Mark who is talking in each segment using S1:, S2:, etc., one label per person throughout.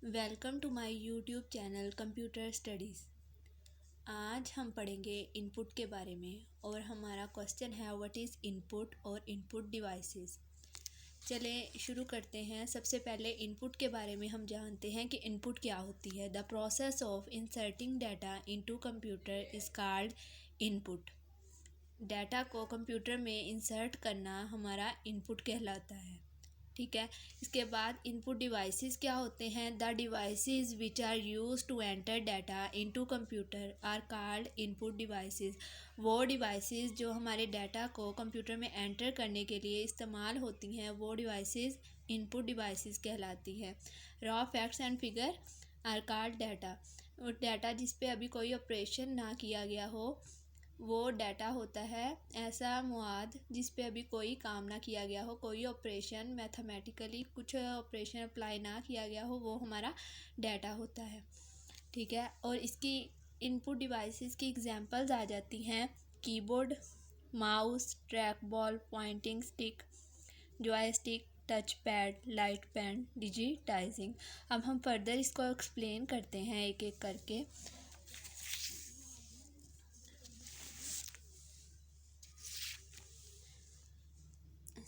S1: Welcome to my YouTube channel computer studies. आज हम पढ़ेंगे इनपुट के बारे में और हमारा क्वेश्चन है व्हाट इज़ इनपुट और इनपुट डिवाइसेस। चले शुरू करते हैं। सबसे पहले इनपुट के बारे में हम जानते हैं कि इनपुट क्या होती है। The process of inserting data into computer is called input. Data को कंप्यूटर में इंसर्ट करना हमारा इनपुट कहलाता है। ठीक है। इसके बाद इनपुट डिवाइसेस क्या होते हैं। The devices which are use to enter data into computer are called input devices. वो डिवाइसेस जो हमारे डाटा को कंप्यूटर में एंटर करने के लिए इस्तेमाल होती हैं वो डिवाइसेस इनपुट डिवाइसेस कहलाती है। Raw facts and figure are called data. Data जिस पे अभी कोई ऑपरेशन ना किया गया हो वो डाटा होता है। ऐसा मवाद जिस पे अभी कोई काम ना किया गया हो, कोई ऑपरेशन मैथमेटिकली कुछ ऑपरेशन अप्लाई ना किया गया हो, वो हमारा डाटा होता है। ठीक है। और इसकी इनपुट डिवाइसेस की एग्जांपल्स आ जाती हैं keyboard, mouse, track ball, pointing stick, joystick, touch pad, light pen, digitising. अब हम फर्दर इसको एक्सप्लेन करते हैं एक एक करके।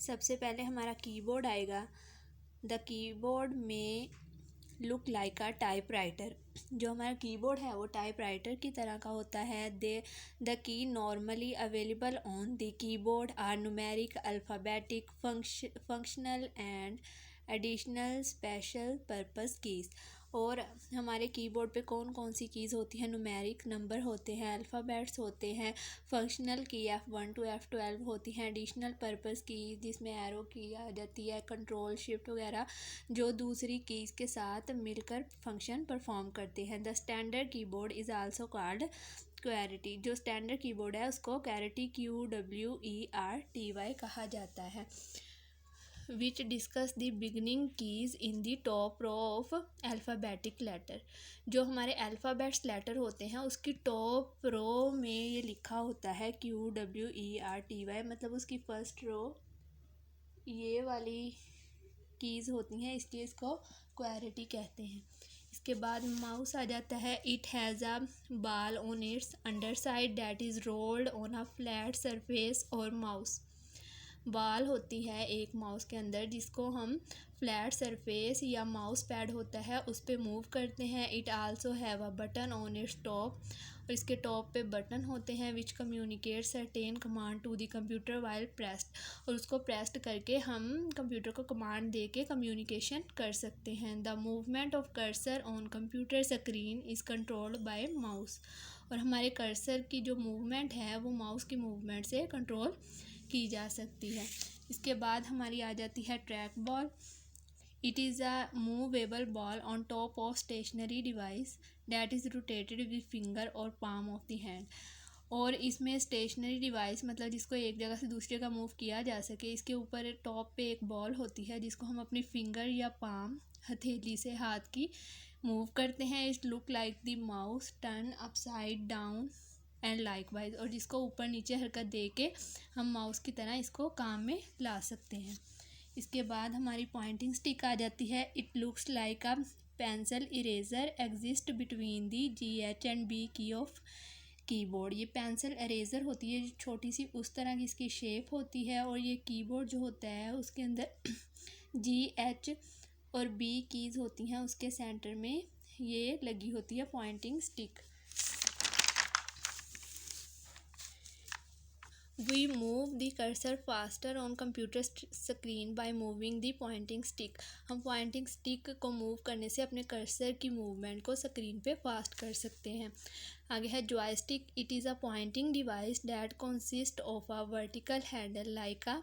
S1: सबसे पहले हमारा कीबोर्ड आएगा। द कीबोर्ड में लुक लाइक अ टाइपराइटर। जो हमारा कीबोर्ड है वो टाइपराइटर की तरह का होता है। The key normally available on the keyboard are numeric, alphabetic, functional and additional special purpose keys. और हमारे कीबोर्ड पे कौन कौन सी कीज़ होती हैं। न्यूमेरिक नंबर होते हैं, अल्फ़ाबेट्स होते हैं, फंक्शनल की F1 to F12 होती हैं, एडिशनल पर्पस की जिसमें एरो की आ जाती है, कंट्रोल शिफ्ट वगैरह जो दूसरी कीज़ के साथ मिलकर फंक्शन परफॉर्म करते हैं। The standard keyboard is also called QWERTY. जो स्टैंडर्ड कीबोर्ड है उसको क्वेरिटी QWERTY कहा जाता है। Which discuss the beginning keys in the top row of alphabetic letter. जो हमारे अल्फ़ाबेट्स लेटर होते हैं उसकी टॉप रो में ये लिखा होता है QWERTY, मतलब उसकी फर्स्ट रो ये वाली कीज़ होती हैं, इसलिए इसको क्वेरिटी कहते हैं। इसके बाद माउस आ जाता है। It has a ball on its underside that is rolled on a flat surface और माउस। बॉल होती है एक माउस के अंदर जिसको हम फ्लैट सरफेस या माउस पैड होता है उस पर मूव करते हैं। It also have a button on its top. और इसके टॉप पे बटन होते हैं which communicate certain command to the computer while pressed. और उसको प्रेस्ड करके हम कंप्यूटर को कमांड दे के कम्युनिकेशन कर सकते हैं। The movement of cursor on computer screen is controlled by mouse. और हमारे कर्सर की जो मूवमेंट है वो माउस की मूवमेंट से कंट्रोल की जा सकती है। इसके बाद हमारी आ जाती है track ball. It is a movable ball on top of stationary device that is rotated with finger और पाम ऑफ द हैंड। और इसमें स्टेशनरी डिवाइस मतलब जिसको एक जगह से दूसरी जगह मूव किया जा सके। इसके ऊपर टॉप पे एक बॉल होती है जिसको हम अपनी फिंगर या पाम हथेली से हाथ की मूव करते हैं। It look like the mouse turn upside down and likewise. और जिसको ऊपर नीचे हरकत दे के हम माउस की तरह इसको काम में ला सकते हैं। इसके बाद हमारी पॉइंटिंग स्टिक आ जाती है। It looks like a pencil eraser exist between the GH and B की ऑफ कीबोर्ड। ये पेंसिल इरेजर होती है छोटी सी, उस तरह की इसकी शेप होती है। और ये कीबोर्ड जो होता है उसके अंदर GH और B कीज़ होती हैं, उसके सेंटर में ये लगी होती है pointing stick. We move the cursor faster on computer screen by moving the pointing stick। हम pointing stick को मूव करने से अपने कर्सर की मूवमेंट को स्क्रीन पे फास्ट कर सकते हैं। आगे है joystick. It is a pointing device that consist of a vertical handle like a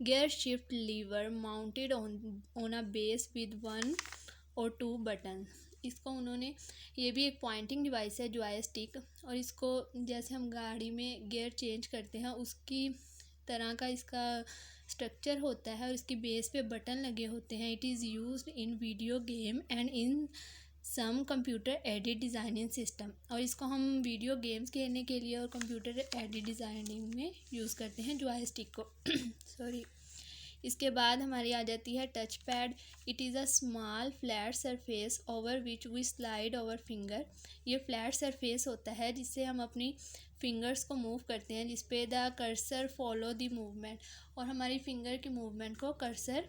S1: gear shift lever mounted on a base with 1 or 2 button. इसको उन्होंने ये भी एक पॉइंटिंग डिवाइस है जॉयस्टिक। और इसको जैसे हम गाड़ी में गियर चेंज करते हैं उसकी तरह का इसका स्ट्रक्चर होता है और इसकी बेस पे बटन लगे होते हैं। It is used in video game and in some computer edit designing system. और इसको हम वीडियो गेम्स खेलने के लिए और कंप्यूटर एडिट डिज़ाइनिंग में यूज़ करते हैं जॉयस्टिक को। सॉरी। इसके बाद हमारी आ जाती है touch pad. It is a small flat surface over which we slide over finger. ये फ्लैट सरफेस होता है जिससे हम अपनी फिंगर्स को मूव करते हैं, जिसपे the cursor follow the movement, और हमारी फिंगर की मूवमेंट को कर्सर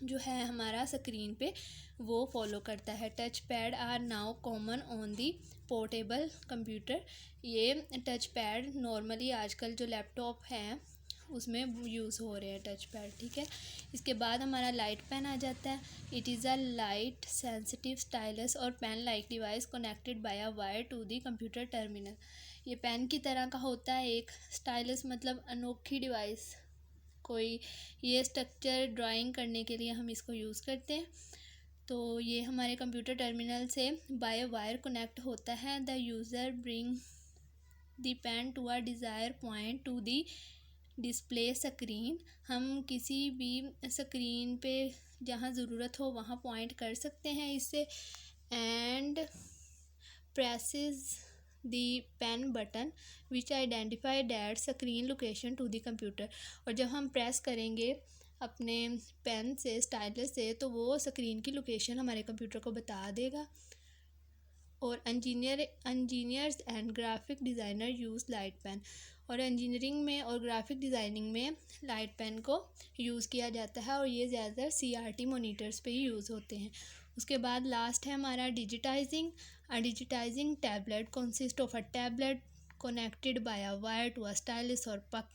S1: जो है हमारा स्क्रीन पे वो फॉलो करता है। Touch pad are now common on the portable computer. ये टच पैड नॉर्मली आजकल जो लैपटॉप हैं उसमें यूज़ हो रहे हैं टच पैड, ठीक है। इसके बाद हमारा लाइट पेन आ जाता है। It is a light sensitive stylus or pen like device connected by a wire to the computer terminal. ये पेन की तरह का होता है एक। स्टाइलस मतलब अनोखी डिवाइस कोई, ये स्ट्रक्चर ड्राइंग करने के लिए हम इसको यूज़ करते हैं। तो ये हमारे कंप्यूटर टर्मिनल से बाय वायर कनेक्ट होता है। The user bring the pen to a desire point to the display screen. हम किसी भी स्क्रीन पे जहाँ ज़रूरत हो वहाँ पॉइंट कर सकते हैं इससे। And presses the pen button which identify that screen location to the computer. और जब हम प्रेस करेंगे अपने पेन से, स्टाइलस से, तो वो स्क्रीन की लोकेशन हमारे कंप्यूटर को बता देगा। और engineers and graphic designer use light pen. और इंजीनियरिंग में और ग्राफिक डिज़ाइनिंग में लाइट पेन को यूज़ किया जाता है, और ये ज़्यादातर CRT मॉनिटर्स पे ही यूज़ होते हैं। उसके बाद लास्ट है हमारा digitizing. A digitizing tablet consist of a tablet connected by a wire to a stylus और पक।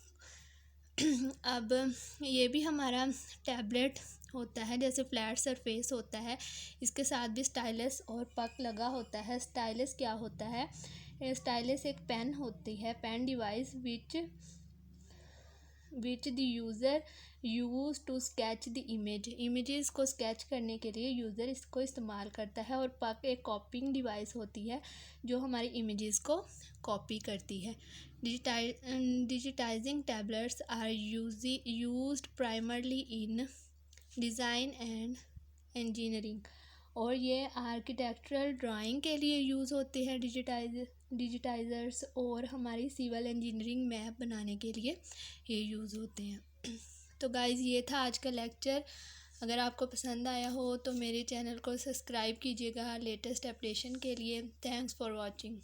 S1: अब ये भी हमारा टैबलेट होता है, जैसे फ्लैट सरफेस होता है, इसके साथ भी स्टाइलस और पक लगा होता है। स्टाइलस क्या होता है? स्टाइलस एक पेन होती है, pen device which the user use to sketch the images को स्केच करने के लिए यूज़र इसको इस्तेमाल करता है। और पक एक कॉपिंग डिवाइस होती है जो हमारी इमेजेस को कॉपी करती है। Digitizing tablets are used primarily in design and engineering. और ये आर्किटेक्चरल ड्राइंग के लिए यूज़ होते हैं डिजिटाइजर्स, और हमारी सिविल इंजीनियरिंग मैप बनाने के लिए ये यूज़ होते हैं। तो गाइज़ ये था आज का लेक्चर। अगर आपको पसंद आया हो तो मेरे चैनल को सब्सक्राइब कीजिएगा लेटेस्ट अपडेशन के लिए। Thanks for watching.